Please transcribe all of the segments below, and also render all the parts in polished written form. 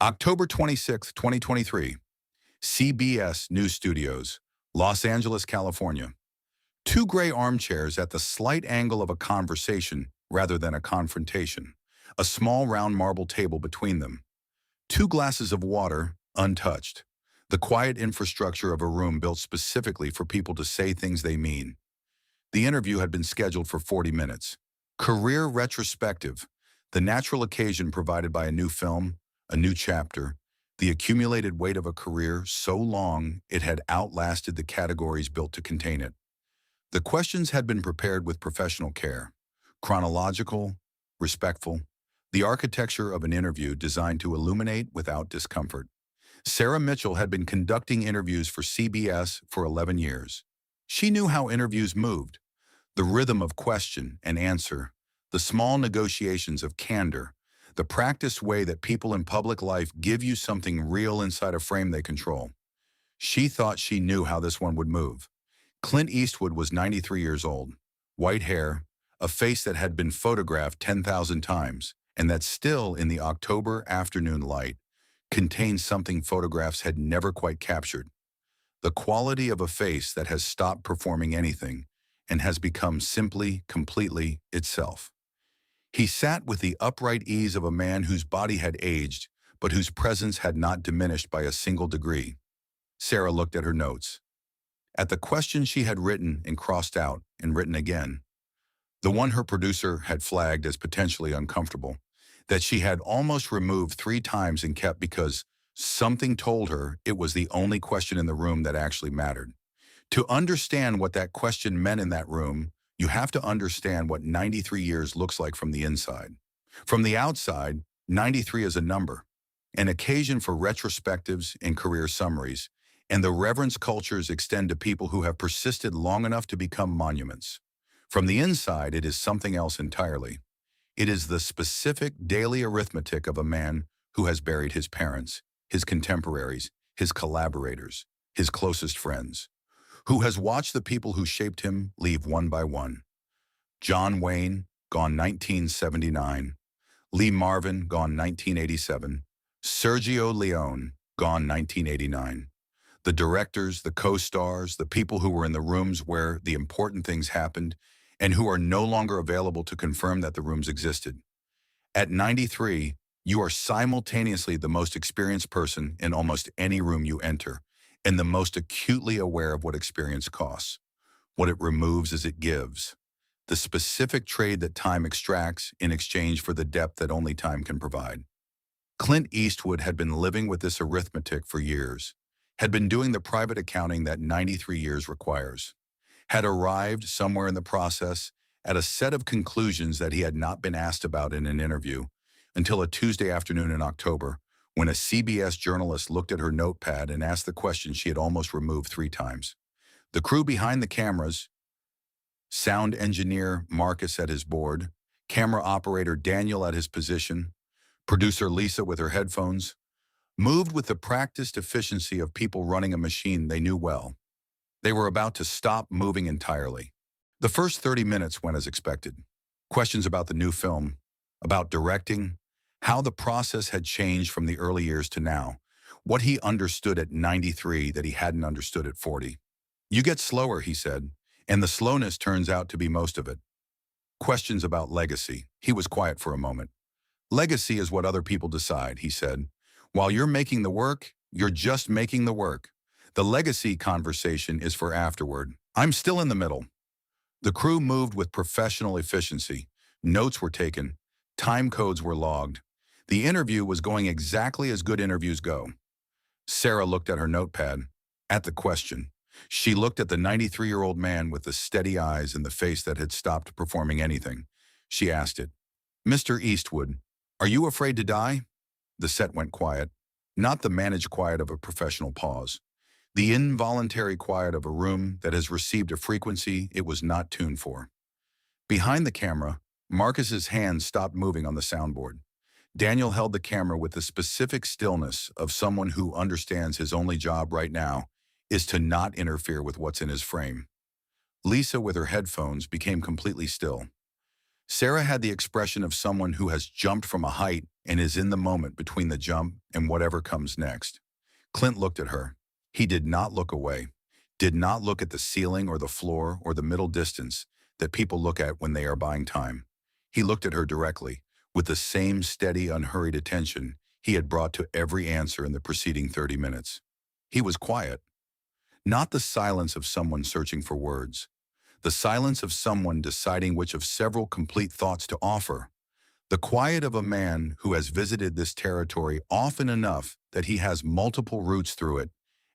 October 26, 2023, CBS News Studios, Los Angeles, California. Two gray armchairs at the slight angle of a conversation rather than a confrontation. A small round marble table between them. Two glasses of water, untouched. The quiet infrastructure of a room built specifically for people to say things they mean. The interview had been scheduled for 40 minutes. Career retrospective, the natural occasion provided by a new film, a new chapter, the accumulated weight of a career so long it had outlasted the categories built to contain it. The questions had been prepared with professional care, chronological, respectful, the architecture of an interview designed to illuminate without discomfort. Sarah Mitchell had been conducting interviews for CBS for 11 years. She knew how interviews moved, the rhythm of question and answer, the small negotiations of candor, the practiced way that people in public life give you something real inside a frame they control. She thought she knew how this one would move. Clint Eastwood was 93 years old, white hair, a face that had been photographed 10,000 times, and that still, in the October afternoon light, contained something photographs had never quite captured. The quality of a face that has stopped performing anything and has become simply, completely itself. He sat with the upright ease of a man whose body had aged, but whose presence had not diminished by a single degree. Sarah looked at her notes. At the question she had written and crossed out and written again. The one her producer had flagged as potentially uncomfortable, that she had almost removed 3 times and kept because something told her it was the only question in the room that actually mattered. To understand what that question meant in that room, you have to understand what 93 years looks like from the inside. From the outside, 93 is a number, an occasion for retrospectives and career summaries, and the reverence cultures extend to people who have persisted long enough to become monuments. From the inside, it is something else entirely. It is the specific daily arithmetic of a man who has buried his parents, his contemporaries, his collaborators, his closest friends, who has watched the people who shaped him leave one by one. John Wayne, gone 1979. Lee Marvin, gone 1987. Sergio Leone, gone 1989. The directors, the co-stars, the people who were in the rooms where the important things happened and who are no longer available to confirm that the rooms existed. At 93, you are simultaneously the most experienced person in almost any room you enter, and the most acutely aware of what experience costs, what it removes as it gives, the specific trade that time extracts in exchange for the depth that only time can provide. Clint Eastwood had been living with this arithmetic for years, had been doing the private accounting that 93 years requires, had arrived somewhere in the process at a set of conclusions that he had not been asked about in an interview until a Tuesday afternoon in October, when a CBS journalist looked at her notepad and asked the question she had almost removed 3 times. The crew behind the cameras, sound engineer Marcus at his board, camera operator Daniel at his position, producer Lisa with her headphones, moved with the practiced efficiency of people running a machine they knew well. They were about to stop moving entirely. The first 30 minutes went as expected. Questions about the new film, about directing, how the process had changed from the early years to now, what he understood at 93 that he hadn't understood at 40. You get slower, he said, and the slowness turns out to be most of it. Questions about legacy. He was quiet for a moment. Legacy is what other people decide, he said. While you're making the work, you're just making the work. The legacy conversation is for afterward. I'm still in the middle. The crew moved with professional efficiency. Notes were taken. Time codes were logged. The interview was going exactly as good interviews go. Sarah looked at her notepad, at the question. She looked at the 93-year-old man with the steady eyes and the face that had stopped performing anything. She asked it, "Mr. Eastwood, are you afraid to die?" The set went quiet, not the managed quiet of a professional pause. The involuntary quiet of a room that has received a frequency it was not tuned for. Behind the camera, Marcus's hands stopped moving on the soundboard. Daniel held the camera with the specific stillness of someone who understands his only job right now is to not interfere with what's in his frame. Lisa, with her headphones, became completely still. Sarah had the expression of someone who has jumped from a height and is in the moment between the jump and whatever comes next. Clint looked at her. He did not look away, did not look at the ceiling or the floor or the middle distance that people look at when they are buying time. He looked at her directly, with the same steady, unhurried attention he had brought to every answer in the preceding 30 minutes. He was quiet, not the silence of someone searching for words, the silence of someone deciding which of several complete thoughts to offer, the quiet of a man who has visited this territory often enough that he has multiple routes through it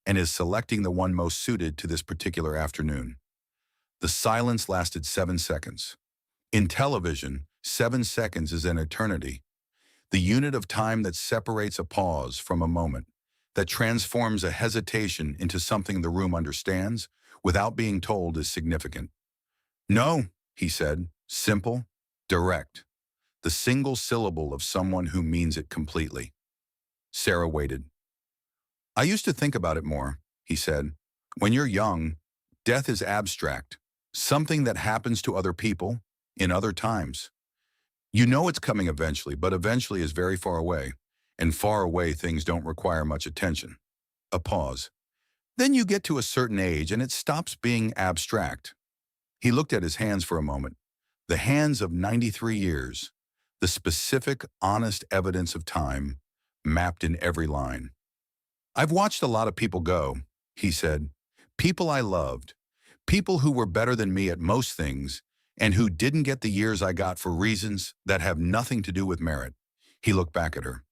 and is selecting the one most suited to this particular afternoon. The silence lasted 7 seconds. In television, 7 seconds is an eternity, the unit of time that separates a pause from a moment, that transforms a hesitation into something the room understands without being told is significant. No, he said, simple, direct, the single syllable of someone who means it completely. Sarah waited. I used to think about it more, he said. When you're young, death is abstract, something that happens to other people in other times. You know it's coming eventually, but eventually is very far away, and far away things don't require much attention. A pause. Then you get to a certain age and it stops being abstract. He looked at his hands for a moment. The hands of 93 years, the specific, honest evidence of time, mapped in every line. I've watched a lot of people go, he said. People I loved. People who were better than me at most things, and who didn't get the years I got for reasons that have nothing to do with merit. He looked back at her.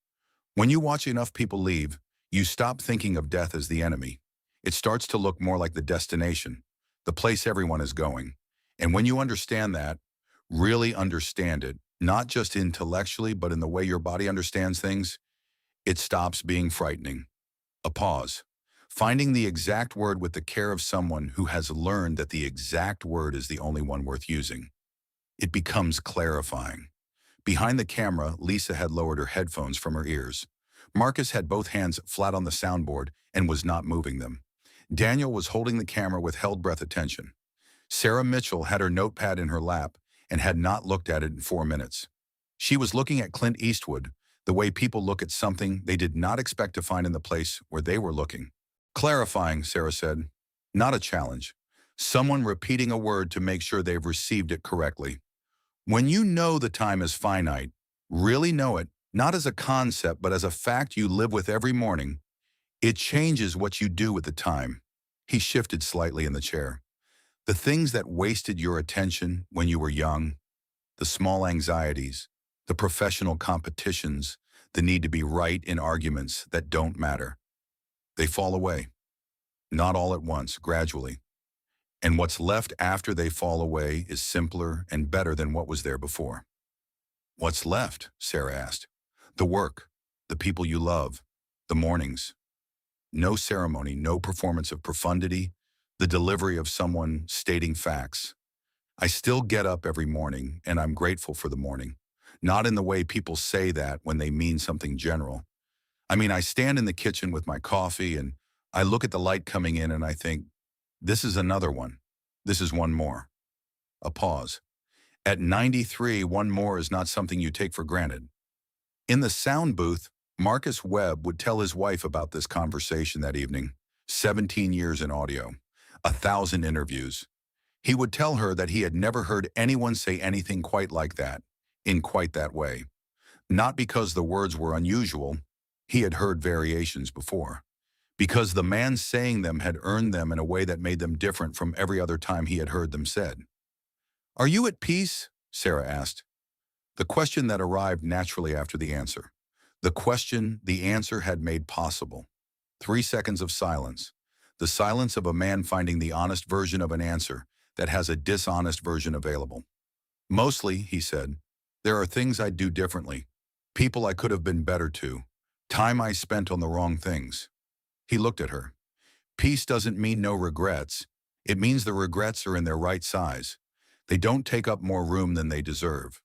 When you watch enough people leave, you stop thinking of death as the enemy. It starts to look more like the destination, the place everyone is going. And when you understand that, really understand it, not just intellectually, but in the way your body understands things, it stops being frightening. A pause. Finding the exact word with the care of someone who has learned that the exact word is the only one worth using. It becomes clarifying. Behind the camera, Lisa had lowered her headphones from her ears. Marcus had both hands flat on the soundboard and was not moving them. Daniel was holding the camera with held breath attention. Sarah Mitchell had her notepad in her lap and had not looked at it in 4 minutes. She was looking at Clint Eastwood, the way people look at something they did not expect to find in the place where they were looking. Clarifying, Sarah said. Not a challenge. Someone repeating a word to make sure they've received it correctly. When you know the time is finite, really know it, not as a concept but as a fact you live with every morning, it changes what you do with the time. He shifted slightly in the chair. The things that wasted your attention when you were young, the small anxieties, the professional competitions, the need to be right in arguments that don't matter. They fall away. Not all at once, gradually. And what's left after they fall away is simpler and better than what was there before. What's left? Sarah asked. The work, the people you love, the mornings. No ceremony, no performance of profundity, the delivery of someone stating facts. I still get up every morning, and I'm grateful for the morning. Not in the way people say that when they mean something general. I mean, I stand in the kitchen with my coffee, and I look at the light coming in, and I think, this is another one. This is one more. A pause. At 93, one more is not something you take for granted. In the sound booth, Marcus Webb would tell his wife about this conversation that evening. 17 years in audio. 1,000 interviews. He would tell her that he had never heard anyone say anything quite like that, in quite that way. Not because the words were unusual, he had heard variations before. Because the man saying them had earned them in a way that made them different from every other time he had heard them said. Are you at peace? Sarah asked. The question that arrived naturally after the answer. The question the answer had made possible. 3 seconds of silence. The silence of a man finding the honest version of an answer that has a dishonest version available. Mostly, he said, there are things I'd do differently. People I could have been better to. Time I spent on the wrong things. He looked at her. Peace doesn't mean no regrets. It means the regrets are in their right size. They don't take up more room than they deserve.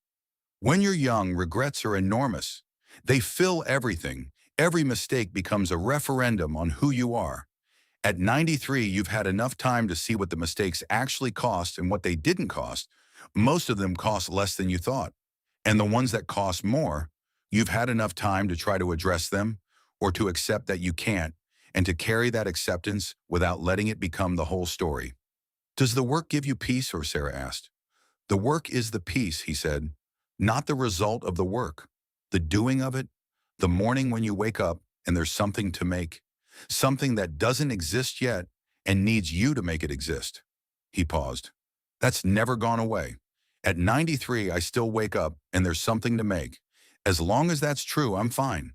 When you're young, regrets are enormous. They fill everything. Every mistake becomes a referendum on who you are. At 93, you've had enough time to see what the mistakes actually cost and what they didn't cost. Most of them cost less than you thought. And the ones that cost more, You've had enough time to try to address them or to accept that you can't and to carry that acceptance without letting it become the whole story. Does the work give you peace? Or Sarah asked. The work is the peace, he said, not the result of the work. The doing of it, the morning when you wake up and there's something to make, something that doesn't exist yet and needs you to make it exist. He paused. That's never gone away. At 93, I still wake up and there's something to make. As long as that's true, I'm fine.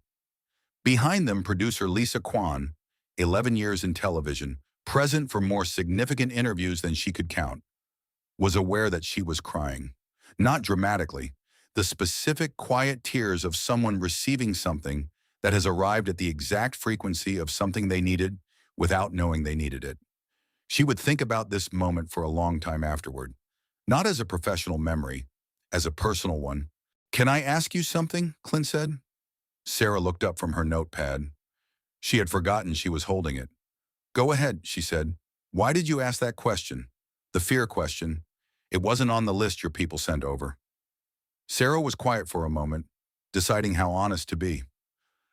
Behind them, producer Lisa Kwan, 11 years in television, present for more significant interviews than she could count, was aware that she was crying. Not dramatically, the specific quiet tears of someone receiving something that has arrived at the exact frequency of something they needed without knowing they needed it. She would think about this moment for a long time afterward, not as a professional memory, as a personal one. Can I ask you something? Clint said. Sarah looked up from her notepad. She had forgotten she was holding it. Go ahead, she said. Why did you ask that question? The fear question. It wasn't on the list your people sent over. Sarah was quiet for a moment, deciding how honest to be.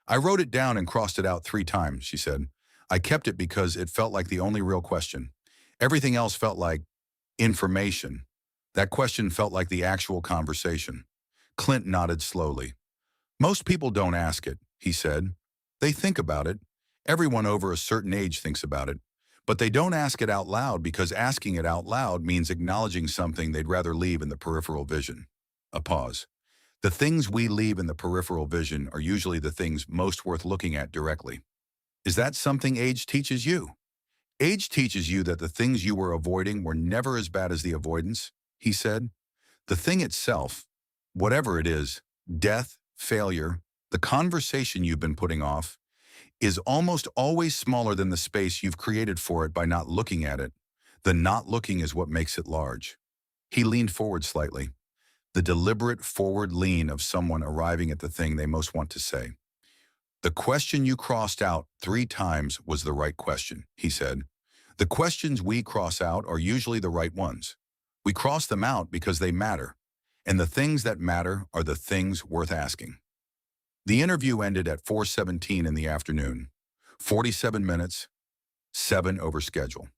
I wrote it down and crossed it out 3 times, she said. I kept it because it felt like the only real question. Everything else felt like information. That question felt like the actual conversation. Clint nodded slowly. Most people don't ask it, he said. They think about it. Everyone over a certain age thinks about it. But they don't ask it out loud because asking it out loud means acknowledging something they'd rather leave in the peripheral vision. A pause. The things we leave in the peripheral vision are usually the things most worth looking at directly. Is that something age teaches you? Age teaches you that the things you were avoiding were never as bad as the avoidance, he said. The thing itself, whatever it is, death, failure, the conversation you've been putting off, is almost always smaller than the space you've created for it by not looking at it. The not looking is what makes it large. He leaned forward slightly, the deliberate forward lean of someone arriving at the thing they most want to say. The question you crossed out 3 times was the right question, he said. The questions we cross out are usually the right ones. We cross them out because they matter, and the things that matter are the things worth asking. The interview ended at 4:17 in the afternoon. 47 minutes, 7 over schedule.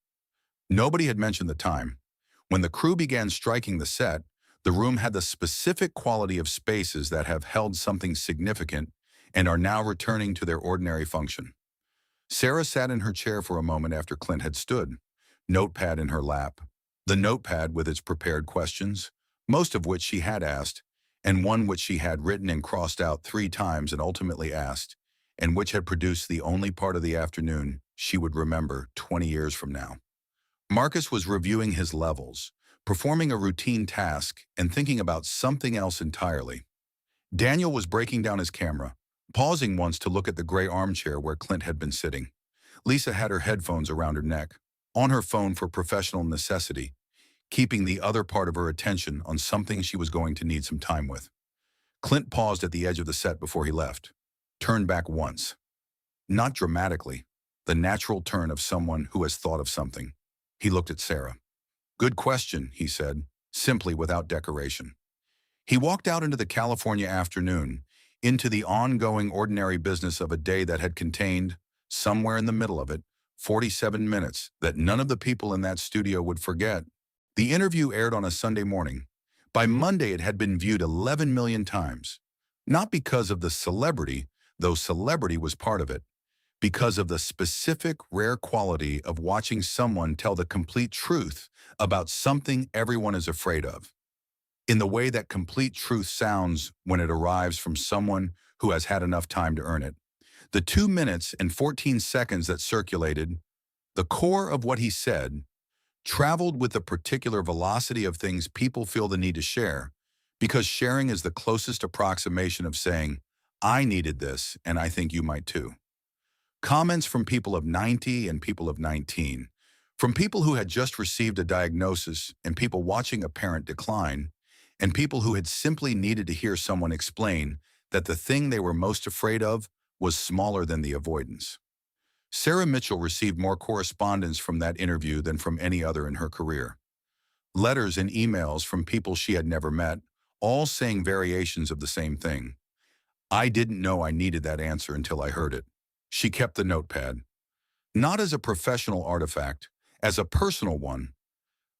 Nobody had mentioned the time. When the crew began striking the set, the room had the specific quality of spaces that have held something significant and are now returning to their ordinary function. Sarah sat in her chair for a moment after Clint had stood, notepad in her lap. The notepad with its prepared questions, most of which she had asked, and one which she had written and crossed out 3 times and ultimately asked, and which had produced the only part of the afternoon she would remember 20 years from now. Marcus was reviewing his levels, performing a routine task and thinking about something else entirely. Daniel was breaking down his camera, pausing once to look at the gray armchair where Clint had been sitting. Lisa had her headphones around her neck, on her phone for professional necessity, keeping the other part of her attention on something she was going to need some time with. Clint paused at the edge of the set before he left, turned back once. Not dramatically, the natural turn of someone who has thought of something. He looked at Sarah. Good question, he said, simply without decoration. He walked out into the California afternoon, into the ongoing ordinary business of a day that had contained, somewhere in the middle of it, 47 minutes that none of the people in that studio would forget. The interview aired on a Sunday morning. By Monday, it had been viewed 11 million times. Not because of the celebrity, though celebrity was part of it, because of the specific, rare quality of watching someone tell the complete truth about something everyone is afraid of, in the way that complete truth sounds when it arrives from someone who has had enough time to earn it. The 2 minutes and 14 seconds that circulated, the core of what he said, traveled with the particular velocity of things people feel the need to share, because sharing is the closest approximation of saying, I needed this, and I think you might too. Comments from people of 90 and people of 19, from people who had just received a diagnosis and people watching a parent decline, and people who had simply needed to hear someone explain that the thing they were most afraid of was smaller than the avoidance. Sarah Mitchell received more correspondence from that interview than from any other in her career. Letters and emails from people she had never met, all saying variations of the same thing. I didn't know I needed that answer until I heard it. She kept the notepad, not as a professional artifact, as a personal one,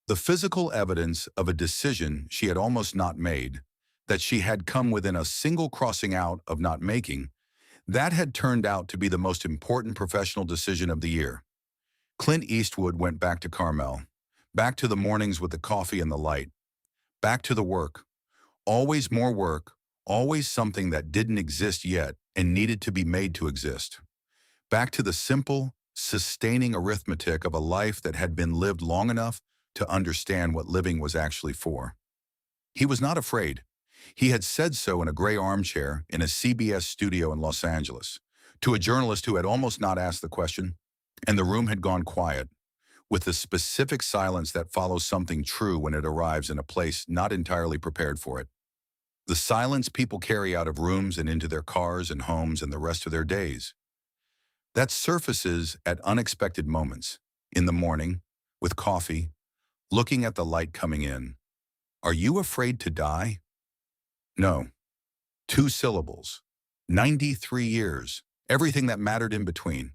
the physical evidence of a decision she had almost not made, that she had come within a single crossing out of not making, that had turned out to be the most important professional decision of the year. Clint Eastwood went back to Carmel, back to the mornings with the coffee and the light, back to the work. Always more work, always something that didn't exist yet and needed to be made to exist. Back to the simple, sustaining arithmetic of a life that had been lived long enough to understand what living was actually for. He was not afraid. He had said so in a gray armchair in a CBS studio in Los Angeles, to a journalist who had almost not asked the question, and the room had gone quiet, with the specific silence that follows something true when it arrives in a place not entirely prepared for it. The silence people carry out of rooms and into their cars and homes and the rest of their days. That surfaces at unexpected moments, in the morning, with coffee, looking at the light coming in. Are you afraid to die? No. 2 syllables. 93 years. Everything that mattered in between.